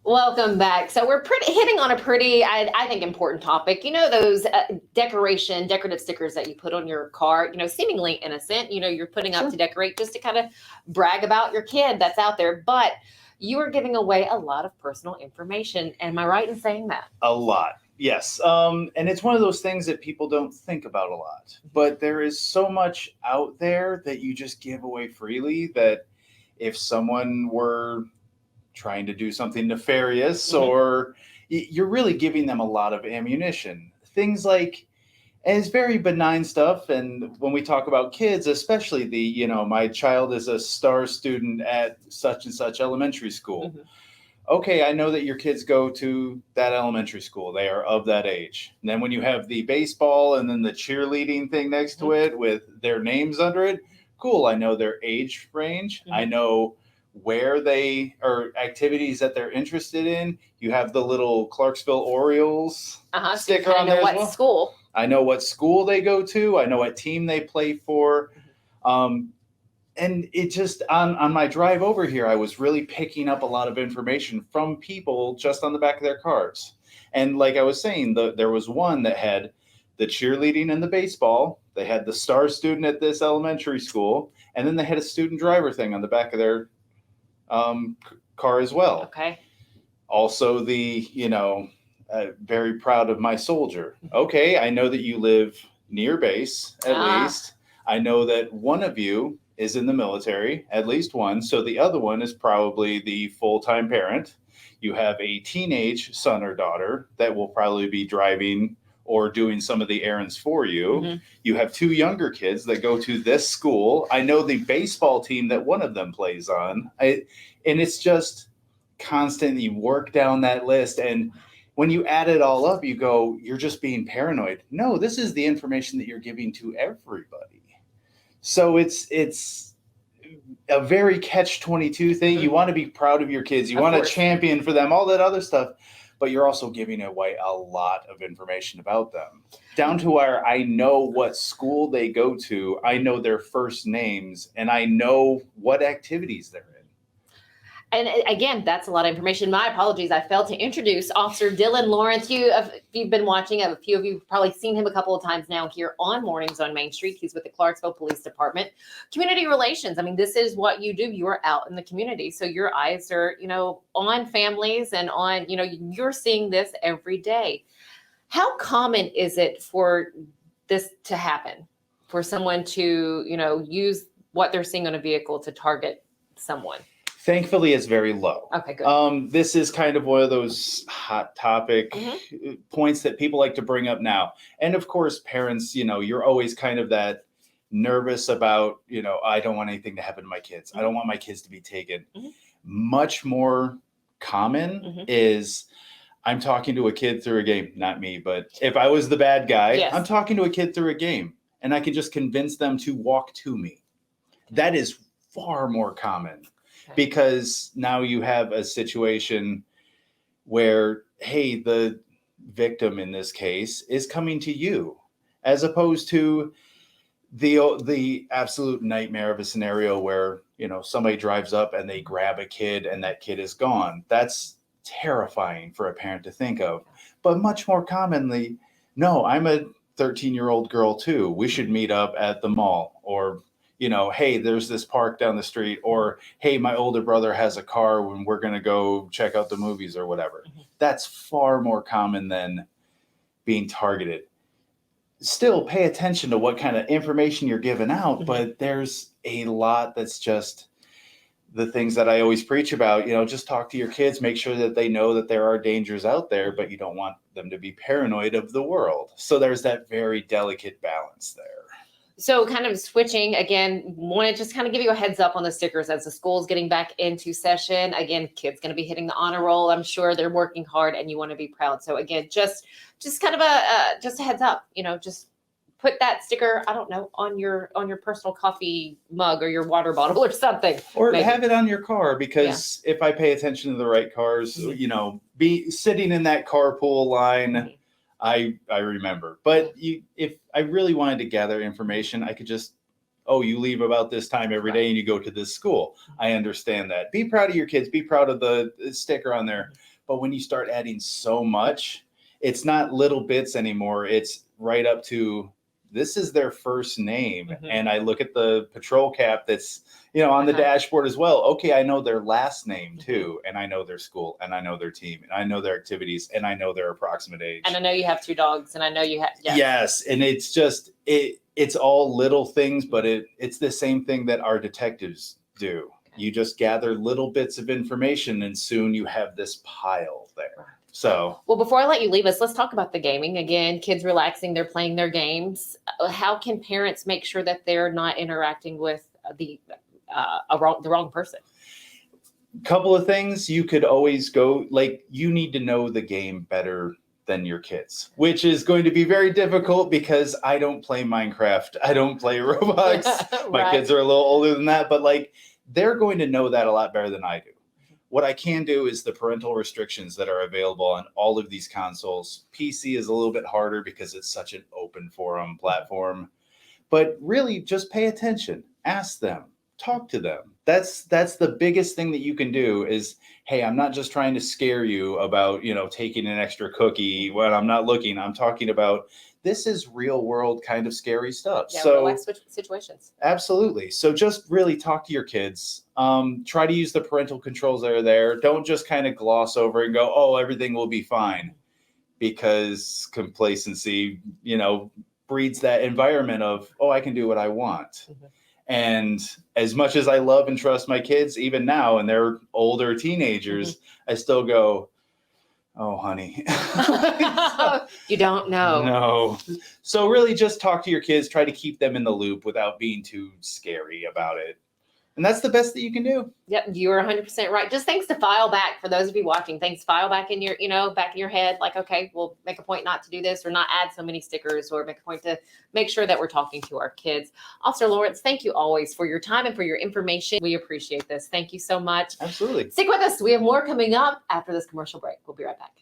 Welcome back. So we're hitting on a pretty, I think, important topic. You know, those decorative stickers that you put on your car, seemingly innocent, you're putting up Sure. to decorate just to kind of brag about your kid that's out there. But you are giving away a lot of personal information. Am I right in saying that? A lot. Yes. And it's one of those things that people don't think about a lot. But there is so much out there that you just give away freely that if someone were trying to do something nefarious Mhm. or you're really giving them a lot of ammunition. Things like, and it's very benign stuff. And when we talk about kids, especially my child is a star student at such and such elementary school. Mhm. Okay, I know that your kids go to that elementary school. They are of that age. And then when you have the baseball and then the cheerleading thing next to it with their names under it, cool. I know their age range. I Mhm. know where they are activities that they're interested in. You have the little Clarksville Orioles So you sticker kind on of know there as what well. school. I know what school they go to. I know what team they play for. Mhm. And it just on my drive over here, I was really picking up a lot of information from people just on the back of their cars. And like I was saying, there was one that had the cheerleading and the baseball. They had the star student at this elementary school, and then they had a student driver thing on the back of their car as well. Okay. Also, very proud of my soldier. Okay, I know that you live near base, at least. I know that one of you is in the military, at least one. So the other one is probably the full time parent. You have a teenage son or daughter that will probably be driving or doing some of the errands for you. Mhm. You have two younger kids that go to this school. I know the baseball team that one of them plays on. And it's just constantly work down that list. And when you add it all up, you go, you're just being paranoid. No, this is the information that you're giving to everybody. So it's a very catch-22 thing. Mhm. You want to be proud of your kids. You Of want to course. champion for them, all that other stuff. But you're also giving away a lot of information about them. Down to where I know what school they go to, I know their first names, and I know what activities they're in. And again, that's a lot of information. My apologies. I failed to introduce Officer Dylan Lawrence. If you've been watching, a few of you have probably seen him a couple of times now here on Mornings on Main Street. He's with the Clarksville Police Department. Community relations. I mean, this is what you do. You are out in the community. So your eyes are, on families and on, you're seeing this every day. How common is it for this to happen? For someone to, use what they're seeing on a vehicle to target someone? Thankfully, it's very low. Okay, good. This is kind of one of those hot topic points that people like to bring up now. And of course, parents, you're always kind of that nervous about, I don't want anything to happen to my kids. I don't want my kids to be taken. Mhm. Much more common Mhm. is I'm talking to a kid through a game, not me, but if I was the bad guy, Yes. I'm talking to a kid through a game and I can just convince them to walk to me. That is far more common. Okay. Because now you have a situation where, hey, the victim in this case is coming to you, as opposed to the absolute nightmare of a scenario where somebody drives up and they grab a kid and that kid is gone. That's terrifying for a parent to think of. But much more commonly, no, I'm a 13-year-old girl too. We should meet up at the mall, or hey, there's this park down the street, or hey, my older brother has a car when we're going to go check out the movies or whatever. That's far more common than being targeted. Still pay attention to what kind of information you're giving out, but there's a lot that's just the things that I always preach about. Just talk to your kids, make sure that they know that there are dangers out there, but you don't want them to be paranoid of the world. So there's that very delicate balance there. So kind of switching again, want to just kind of give you a heads up on the stickers as the school's getting back into session. Again, kids going to be hitting the honor roll. I'm sure they're working hard and you want to be proud. So again, just kind of just a heads up, just put that sticker, I don't know, on your personal coffee mug or your water bottle or something. Or maybe. have it on your car, because if I pay attention to the right cars, be sitting in that carpool line, I remember. But if I really wanted to gather information, I could just, you leave about this time every day and you go to this school. I understand that. Be proud of your kids. Be proud of the sticker on there. But when you start adding so much, it's not little bits anymore. It's right up to, this is their first name. And I look at the patrol cap that's, on the dashboard as well. Okay, I know their last name too. And I know their school, and I know their team, and I know their activities, and I know their approximate age. And I know you have 2 dogs, and I know you have. Yes. And it's just, it's all little things, but it's the same thing that our detectives do. You just gather little bits of information, and soon you have this pile there. So, well, before I let you leave us, let's talk about the gaming. Again, kids relaxing, they're playing their games. How can parents make sure that they're not interacting with the wrong person? Couple of things. You could always go, like, you need to know the game better than your kids, which is going to be very difficult because I don't play Minecraft. I don't play Roblox. My kids are a little older than that, but like, they're going to know that a lot better than I do. What I can do is the parental restrictions that are available on all of these consoles. PC is a little bit harder because it's such an open forum platform, but really just pay attention, ask them, talk to them. That's the biggest thing that you can do is, hey, I'm not just trying to scare you about, taking an extra cookie when I'm not looking. I'm talking about, this is real world kind of scary stuff. Yeah, so real life situations. Absolutely. So just really talk to your kids. Try to use the parental controls that are there. Don't just kind of gloss over and go, oh, everything will be fine, because complacency, breeds that environment of, oh, I can do what I want. And as much as I love and trust my kids, even now, and they're older teenagers, I still go, oh, honey. You don't know. No. So really just talk to your kids, try to keep them in the loop without being too scary about it. And that's the best that you can do. Yep, you are 100% right. Just things to file back for those of you watching. Things file back in your, back in your head. Like, okay, we'll make a point not to do this, or not add so many stickers, or make a point to make sure that we're talking to our kids. Officer Lawrence, thank you always for your time and for your information. We appreciate this. Thank you so much. Absolutely. Stick with us. We have more coming up after this commercial break. We'll be right back.